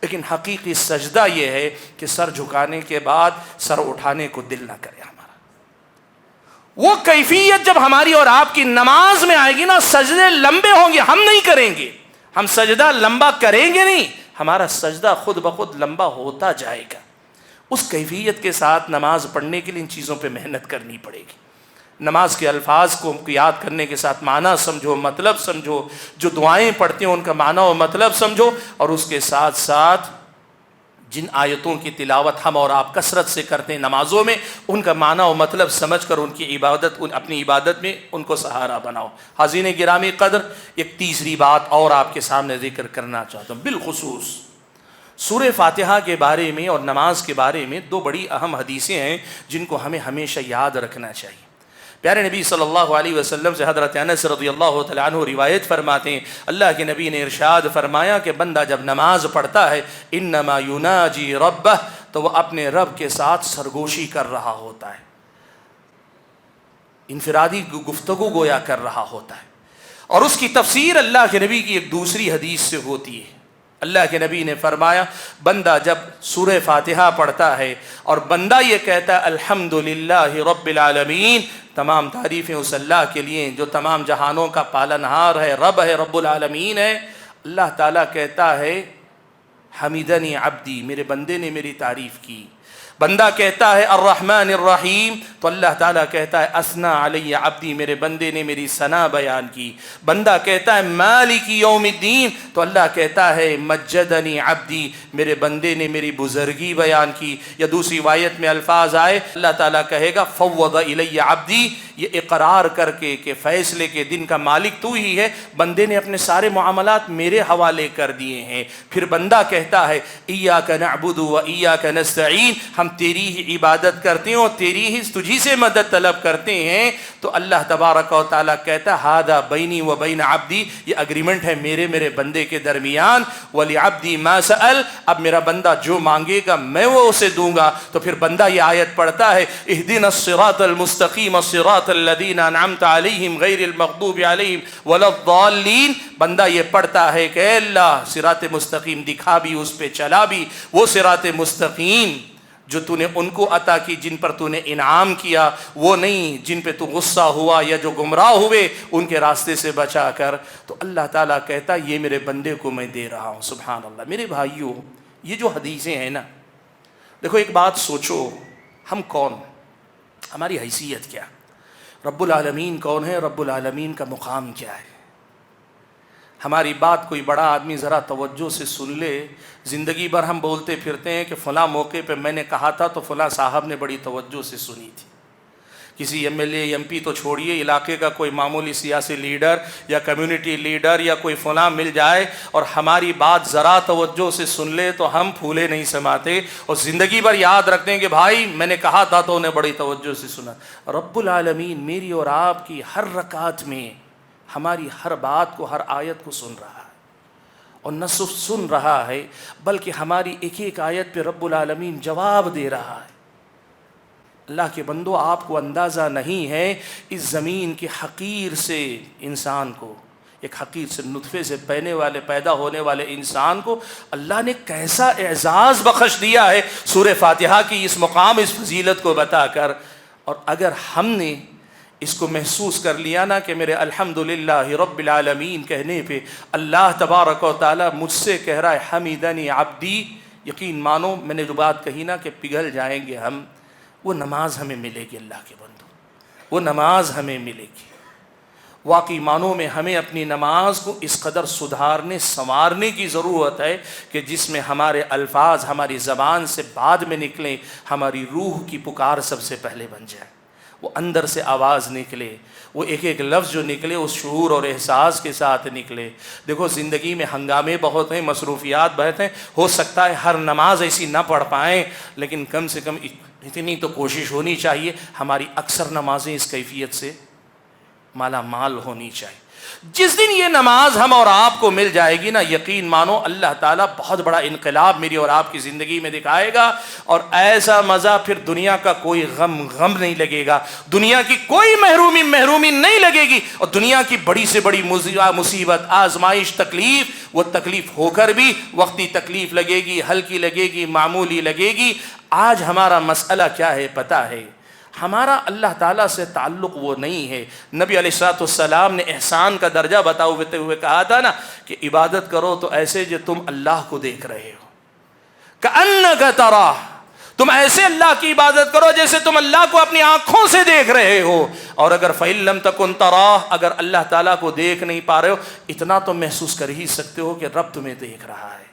لیکن حقیقی سجدہ یہ ہے کہ سر جھکانے کے بعد سر اٹھانے کو دل نہ کرے ہمارا۔ وہ کیفیت جب ہماری اور آپ کی نماز میں آئے گی نا، سجدے لمبے ہوں گے، ہم نہیں کریں گے، ہم سجدہ لمبا کریں گے نہیں، ہمارا سجدہ خود بخود لمبا ہوتا جائے گا۔ اس کیفیت کے ساتھ نماز پڑھنے کے لیے ان چیزوں پہ محنت کرنی پڑے گی۔ نماز کے الفاظ کو یاد کرنے کے ساتھ معنی سمجھو، مطلب سمجھو، جو دعائیں پڑھتے ہیں ان کا معنی و مطلب سمجھو، اور اس کے ساتھ ساتھ جن آیتوں کی تلاوت ہم اور آپ کثرت سے کرتے ہیں نمازوں میں، ان کا معنی و مطلب سمجھ کر ان کی عبادت، اپنی عبادت میں ان کو سہارا بناؤ۔ حاضرین گرامی قدر، ایک تیسری بات اور آپ کے سامنے ذکر کرنا چاہتا ہوں، بالخصوص سورہ فاتحہ کے بارے میں اور نماز کے بارے میں 2 بڑی اہم حدیثیں ہیں جن کو ہمیں ہمیشہ یاد رکھنا چاہیے۔ پیارے نبی صلی اللہ علیہ وسلم سے حضرت انس رضی اللہ تعالیٰ عنہ روایت فرماتے ہیں، اللہ کے نبی نے ارشاد فرمایا کہ بندہ جب نماز پڑھتا ہے انما یناجی ربہ، تو وہ اپنے رب کے ساتھ سرگوشی کر رہا ہوتا ہے، انفرادی گفتگو گویا کر رہا ہوتا ہے۔ اور اس کی تفسیر اللہ کے نبی کی ایک دوسری حدیث سے ہوتی ہے۔ اللہ کے نبی نے فرمایا بندہ جب سورہ فاتحہ پڑھتا ہے اور بندہ یہ کہتا ہے الحمدللہ رب العالمین، تمام تعریفیں اس اللہ کے لیے جو تمام جہانوں کا پالنہار ہے، رب ہے، رب العالمین ہے، اللہ تعالیٰ کہتا ہے حمیدنی عبدی، میرے بندے نے میری تعریف کی۔ بندہ کہتا ہے الرحمن الرحیم، تو اللہ تعالیٰ کہتا ہے اسنا علی عبدی، میرے بندے نے میری ثنا بیان کی. بندہ کہتا ہے مالک یوم الدین، تو اللہ کہتا ہے مجدنی عبدی، میرے بندے نے میری بزرگی بیان کی. یا دوسری روایت میں الفاظ آئے اللہ تعالیٰ کہے گا فوض الی عبدی، یہ اقرار کر کے کہ فیصلے کے دن کا مالک تو ہی ہے، بندے نے اپنے سارے معاملات میرے حوالے کر دیے ہیں. پھر بندہ کہتا ہے ایاک نعبد و ایاک نستعین، ہم تیری ہی عبادت کرتے ہیں اور تیری ہی تجھی سے مدد طلب کرتے ہیں. تو اللہ تبارک و تعالیٰ کہتا ہے ھذا بینی و بین عبدی، یہ اگریمنٹ ہے میرے بندے کے درمیان. ولعبدی ما سأل، اب میرا بندہ جو مانگے گا میں وہ اسے دوں گا. تو پھر بندہ یہ آیت پڑھتا ہے اہدنا الصراط المستقیم صراط الذین انعمت علیہم غیر المغضوب علیہم ولا الضالین. بندہ یہ پڑھتا ہے کہ اے اللہ صراط مستقیم دکھا بھی، اس پہ چلا بھی، وہ صراط مستقیم جو تو نے ان کو عطا کی جن پر تو نے انعام کیا، وہ نہیں جن پہ تو غصہ ہوا یا جو گمراہ ہوئے ان کے راستے سے بچا کر. تو اللہ تعالیٰ کہتا یہ میرے بندے کو میں دے رہا ہوں. سبحان اللہ. میرے بھائیوں، یہ جو حدیثیں ہیں نا، دیکھو ایک بات سوچو، ہم کون، ہماری حیثیت کیا، رب العالمین کون ہے، رب العالمین کا مقام کیا ہے. ہماری بات کوئی بڑا آدمی ذرا توجہ سے سن لے. زندگی بھر ہم بولتے پھرتے ہیں کہ فلاں موقع پہ میں نے کہا تھا تو فلاں صاحب نے بڑی توجہ سے سنی تھی. کسی M L A M P تو چھوڑیے، علاقے کا کوئی معمولی سیاسی لیڈر یا کمیونٹی لیڈر یا کوئی فلاں مل جائے اور ہماری بات ذرا توجہ سے سن لے تو ہم پھولے نہیں سماتے اور زندگی بھر یاد رکھتے ہیں کہ بھائی میں نے کہا تھا تو انہیں بڑی توجہ سے سنا. رب العالمین میری اور آپ کی ہر رکعت میں ہماری ہر بات کو، ہر آیت کو سن رہا ہے. اور نہ صرف سن رہا ہے بلکہ ہماری ایک ایک آیت پہ رب العالمین جواب دے رہا ہے. اللہ کے بندو، آپ کو اندازہ نہیں ہے اس زمین کے حقیر سے انسان کو، ایک حقیر سے نطفے سے پیدا ہونے والے انسان کو اللہ نے کیسا اعزاز بخش دیا ہے سورہ فاتحہ کی اس مقام، اس فضیلت کو بتا کر. اور اگر ہم نے اس کو محسوس کر لیا نا کہ میرے الحمدللہ رب العالمین کہنے پہ اللہ تبارک و تعالیٰ مجھ سے کہہ رہا ہے حمیدنی عبدی، یقین مانو میں نے جو بات کہی نا کہ پگھل جائیں گے ہم. وہ نماز ہمیں ملے گی اللہ کے بندو، وہ نماز ہمیں ملے گی. واقعی معنوں میں ہمیں اپنی نماز کو اس قدر سدھارنے سنوارنے کی ضرورت ہے کہ جس میں ہمارے الفاظ ہماری زبان سے بعد میں نکلیں، ہماری روح کی پکار سب سے پہلے بن جائے، وہ اندر سے آواز نکلے، وہ ایک ایک لفظ جو نکلے اس شعور اور احساس کے ساتھ نکلے. دیکھو زندگی میں ہنگامے بہت ہیں، مصروفیات بہت ہیں، ہو سکتا ہے ہر نماز ایسی نہ پڑھ پائیں، لیکن کم سے کم اتنی تو کوشش ہونی چاہیے ہماری اکثر نمازیں اس کیفیت سے مالا مال ہونی چاہیے. جس دن یہ نماز ہم اور آپ کو مل جائے گی نا، یقین مانو اللہ تعالیٰ بہت بڑا انقلاب میری اور آپ کی زندگی میں دکھائے گا. اور ایسا مزہ پھر دنیا کا کوئی غم نہیں لگے گا، دنیا کی کوئی محرومی نہیں لگے گی. اور دنیا کی بڑی سے بڑی مصیبت، آزمائش، تکلیف، وہ تکلیف ہو کر بھی وقتی تکلیف لگے گی، ہلکی لگے گی، معمولی لگے گی. آج ہمارا مسئلہ کیا ہے پتہ ہے؟ ہمارا اللہ تعالیٰ سے تعلق وہ نہیں ہے. نبی علیہ الصلوۃ والسلام نے احسان کا درجہ بتاتے ہوئے کہا تھا نا کہ عبادت کرو تو ایسے جو تم اللہ کو دیکھ رہے ہو، کأنک تراہ، تم ایسے اللہ کی عبادت کرو جیسے تم اللہ کو اپنی آنکھوں سے دیکھ رہے ہو. اور اگر فإن لم تکن تراہ، اگر اللہ تعالیٰ کو دیکھ نہیں پا رہے ہو، اتنا تو محسوس کر ہی سکتے ہو کہ رب تمہیں دیکھ رہا ہے.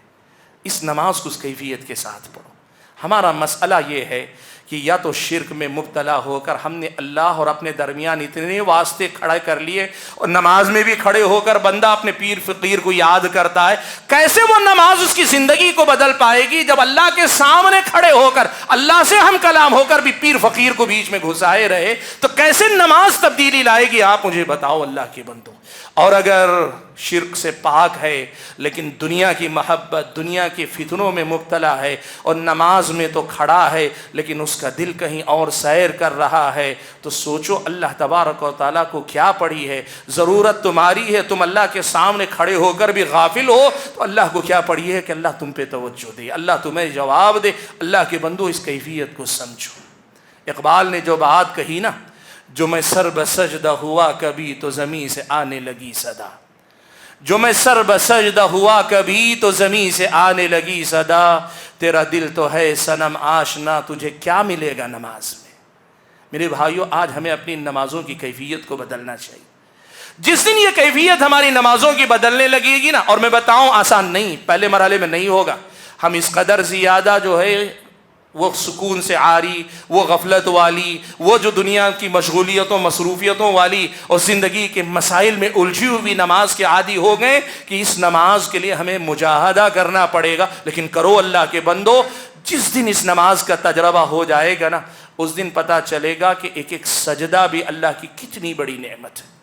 اس نماز کو اس کیفیت کے ساتھ پڑھو. ہمارا مسئلہ یہ ہے کہ یا تو شرک میں مبتلا ہو کر ہم نے اللہ اور اپنے درمیان اتنے واسطے کھڑے کر لیے، اور نماز میں بھی کھڑے ہو کر بندہ اپنے پیر فقیر کو یاد کرتا ہے. کیسے وہ نماز اس کی زندگی کو بدل پائے گی جب اللہ کے سامنے کھڑے ہو کر اللہ سے ہم کلام ہو کر بھی پیر فقیر کو بیچ میں گھسائے رہے؟ تو کیسے نماز تبدیلی لائے گی؟ آپ مجھے بتاؤ اللہ کے بندو. اور اگر شرک سے پاک ہے لیکن دنیا کی محبت، دنیا کے فتنوں میں مبتلا ہے، اور نماز میں تو کھڑا ہے لیکن اس کا دل کہیں اور سیر کر رہا ہے، تو سوچو اللہ تبارک و تعالیٰ کو کیا پڑی ہے؟ ضرورت تمہاری ہے، تم اللہ کے سامنے کھڑے ہو کر بھی غافل ہو تو اللہ کو کیا پڑی ہے کہ اللہ تم پہ توجہ دے، اللہ تمہیں جواب دے. اللہ کے بندو اس کیفیت کو سمجھو. اقبال نے جو بات کہی نا، جو میں سر بسجدہ ہوا کبھی تو زمین سے آنے لگی صدا، جو میں سر بسجدہ ہوا کبھی تو زمین سے آنے لگی صدا، تیرا دل تو ہے صنم آشنا، تجھے کیا ملے گا نماز میں؟ میرے بھائیوں، آج ہمیں اپنی نمازوں کی کیفیت کو بدلنا چاہیے۔ جس دن یہ کیفیت ہماری نمازوں کی بدلنے لگے گی نا، اور میں بتاؤں آسان نہیں، پہلے مرحلے میں نہیں ہوگا، ہم اس قدر زیادہ جو ہے وہ سکون سے عاری، وہ غفلت والی، وہ جو دنیا کی مشغولیتوں مصروفیتوں والی اور زندگی کے مسائل میں الجھی ہوئی نماز کے عادی ہو گئے کہ اس نماز کے لیے ہمیں مجاہدہ کرنا پڑے گا۔ لیکن کرو اللہ کے بندو، جس دن اس نماز کا تجربہ ہو جائے گا نا، اس دن پتہ چلے گا کہ ایک ایک سجدہ بھی اللہ کی کتنی بڑی نعمت ہے،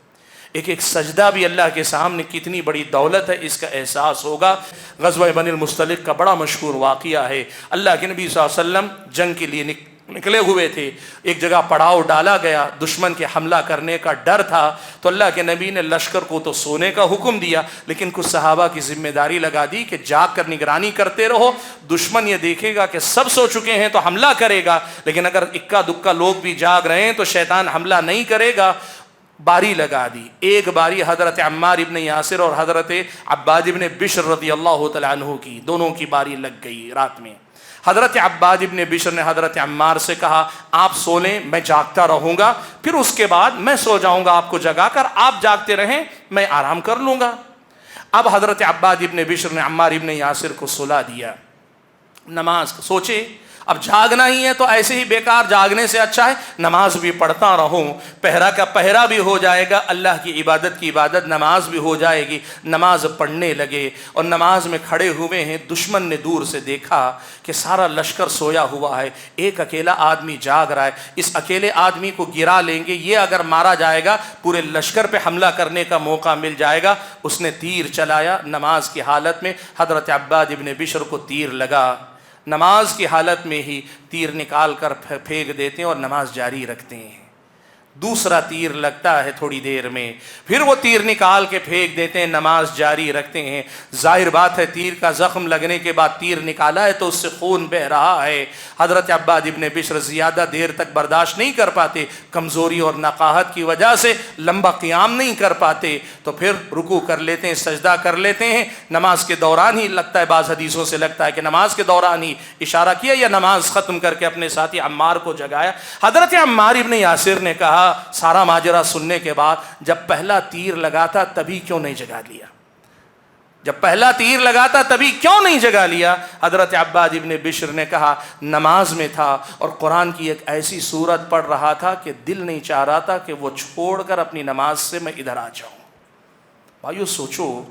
ایک ایک سجدہ بھی اللہ کے سامنے کتنی بڑی دولت ہے، اس کا احساس ہوگا۔ غزوہ بنی المصطلق کا بڑا مشہور واقعہ ہے، اللہ کے نبی صلی اللہ علیہ وسلم جنگ کے لیے نکلے ہوئے تھے، ایک جگہ پڑاؤ ڈالا گیا، دشمن کے حملہ کرنے کا ڈر تھا، تو اللہ کے نبی نے لشکر کو تو سونے کا حکم دیا، لیکن کچھ صحابہ کی ذمہ داری لگا دی کہ جاگ کر نگرانی کرتے رہو، دشمن یہ دیکھے گا کہ سب سو چکے ہیں تو حملہ کرے گا، لیکن اگر اکا دکا لوگ بھی جاگ رہے ہیں تو شیطان حملہ نہیں کرے گا۔ باری لگا دی، ایک باری حضرت عمار ابن یاسر اور حضرت عباد ابن بشر رضی اللہ تعالیٰ عنہ کی، دونوں کی باری لگ گئی رات میں۔ حضرت عباد ابن بشر نے حضرت عمار سے کہا آپ سو لیں، میں جاگتا رہوں گا، پھر اس کے بعد میں سو جاؤں گا آپ کو جگا کر، آپ جاگتے رہیں میں آرام کر لوں گا۔ اب حضرت عباد ابن بشر نے عمار ابن یاسر کو سلا دیا۔ نماز سوچے اب جاگنا ہی ہے تو ایسے ہی بیکار جاگنے سے اچھا ہے نماز بھی پڑھتا رہوں، پہرا کا پہرا بھی ہو جائے گا، اللہ کی عبادت نماز بھی ہو جائے گی۔ نماز پڑھنے لگے اور نماز میں کھڑے ہوئے ہیں، دشمن نے دور سے دیکھا کہ سارا لشکر سویا ہوا ہے، ایک اکیلا آدمی جاگ رہا ہے، اس اکیلے آدمی کو گرا لیں گے، یہ اگر مارا جائے گا پورے لشکر پہ حملہ کرنے کا موقع مل جائے گا۔ اس نے تیر چلایا، نماز کی حالت میں حضرت عباد ابن بشر کو تیر لگا، نماز کی حالت میں ہی تیر نکال کر پھینک دیتے ہیں اور نماز جاری رکھتے ہیں۔ دوسرا تیر لگتا ہے تھوڑی دیر میں، پھر وہ تیر نکال کے پھینک دیتے ہیں، نماز جاری رکھتے ہیں۔ ظاہر بات ہے تیر کا زخم لگنے کے بعد تیر نکالا ہے تو اس سے خون بہ رہا ہے۔ حضرت عباد ابن بشر زیادہ دیر تک برداشت نہیں کر پاتے، کمزوری اور نقاہت کی وجہ سے لمبا قیام نہیں کر پاتے، تو پھر رکوع کر لیتے ہیں، سجدہ کر لیتے ہیں۔ نماز کے دوران ہی لگتا ہے، بعض حدیثوں سے لگتا ہے کہ نماز کے دوران ہی اشارہ کیا یا نماز ختم کر کے اپنے ساتھی عمار کو جگایا۔ حضرت عمار ابن یاسر نے کہا سارا ماجرا سننے کے بعد، جب پہلا تیر لگا تھا تبھی کیوں نہیں جگا لیا؟ جب پہلا تیر لگا تھا تبھی کیوں نہیں جگا لیا؟ حضرت عباد ابن بشر نے کہا نماز میں تھا اور قرآن کی ایک ایسی سورت پڑھ رہا تھا کہ دل نہیں چاہ رہا تھا کہ وہ چھوڑ کر اپنی نماز سے میں ادھر آ جاؤں۔ بھائیو سوچو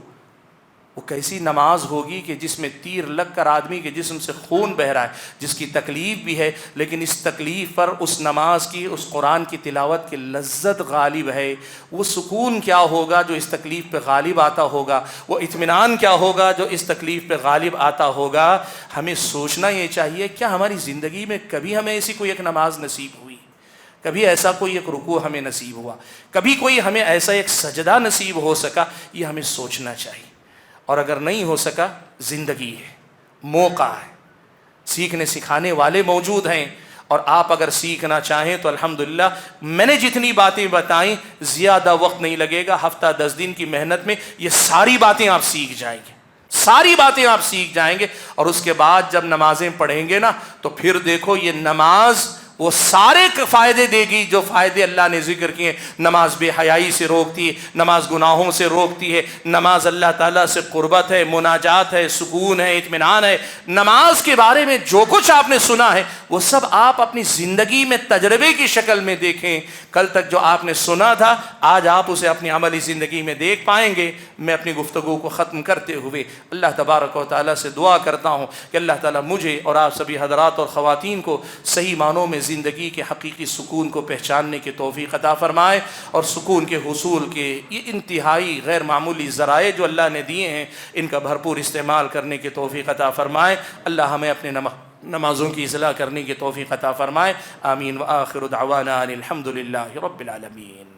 وہ کیسی نماز ہوگی کہ جس میں تیر لگ کر آدمی کے جسم سے خون بہ رہا ہے، جس کی تکلیف بھی ہے، لیکن اس تکلیف پر اس نماز کی، اس قرآن کی تلاوت کی لذت غالب ہے۔ وہ سکون کیا ہوگا جو اس تکلیف پہ غالب آتا ہوگا، وہ اطمینان کیا ہوگا جو اس تکلیف پہ غالب آتا ہوگا۔ ہمیں سوچنا یہ چاہیے کیا ہماری زندگی میں کبھی ہمیں ایسی کوئی ایک نماز نصیب ہوئی، کبھی ایسا کوئی ایک رکوع ہمیں نصیب ہوا، کبھی کوئی ہمیں ایسا ایک سجدہ نصیب ہو سکا؟ یہ ہمیں سوچنا چاہیے۔ اور اگر نہیں ہو سکا، زندگی ہے، موقع ہے، سیکھنے سکھانے والے موجود ہیں، اور آپ اگر سیکھنا چاہیں تو الحمدللہ میں نے جتنی باتیں بتائیں زیادہ وقت نہیں لگے گا، ہفتہ 10 دن کی محنت میں یہ ساری باتیں آپ سیکھ جائیں گے، ساری باتیں آپ سیکھ جائیں گے۔ اور اس کے بعد جب نمازیں پڑھیں گے نا تو پھر دیکھو یہ نماز وہ سارے فائدے دے گی جو فائدے اللہ نے ذکر کیے۔ نماز بے حیائی سے روکتی ہے، نماز گناہوں سے روکتی ہے، نماز اللہ تعالیٰ سے قربت ہے، مناجات ہے، سکون ہے، اطمینان ہے۔ نماز کے بارے میں جو کچھ آپ نے سنا ہے وہ سب آپ اپنی زندگی میں تجربے کی شکل میں دیکھیں۔ کل تک جو آپ نے سنا تھا آج آپ اسے اپنی عملی زندگی میں دیکھ پائیں گے۔ میں اپنی گفتگو کو ختم کرتے ہوئے اللہ تبارک و تعالیٰ سے دعا کرتا ہوں کہ اللہ تعالیٰ مجھے اور آپ سبھی حضرات اور خواتین کو صحیح معنوں میں زندگی کے حقیقی سکون کو پہچاننے کی توفیق عطا فرمائے، اور سکون کے حصول کے یہ انتہائی غیر معمولی ذرائع جو اللہ نے دیے ہیں ان کا بھرپور استعمال کرنے کی توفیق عطا فرمائے۔ اللہ ہمیں اپنے نمازوں کی اصلاح کرنے کی توفیق عطا فرمائے۔ آمین۔ وآخر دعوانا ان الحمد للہ رب العالمین۔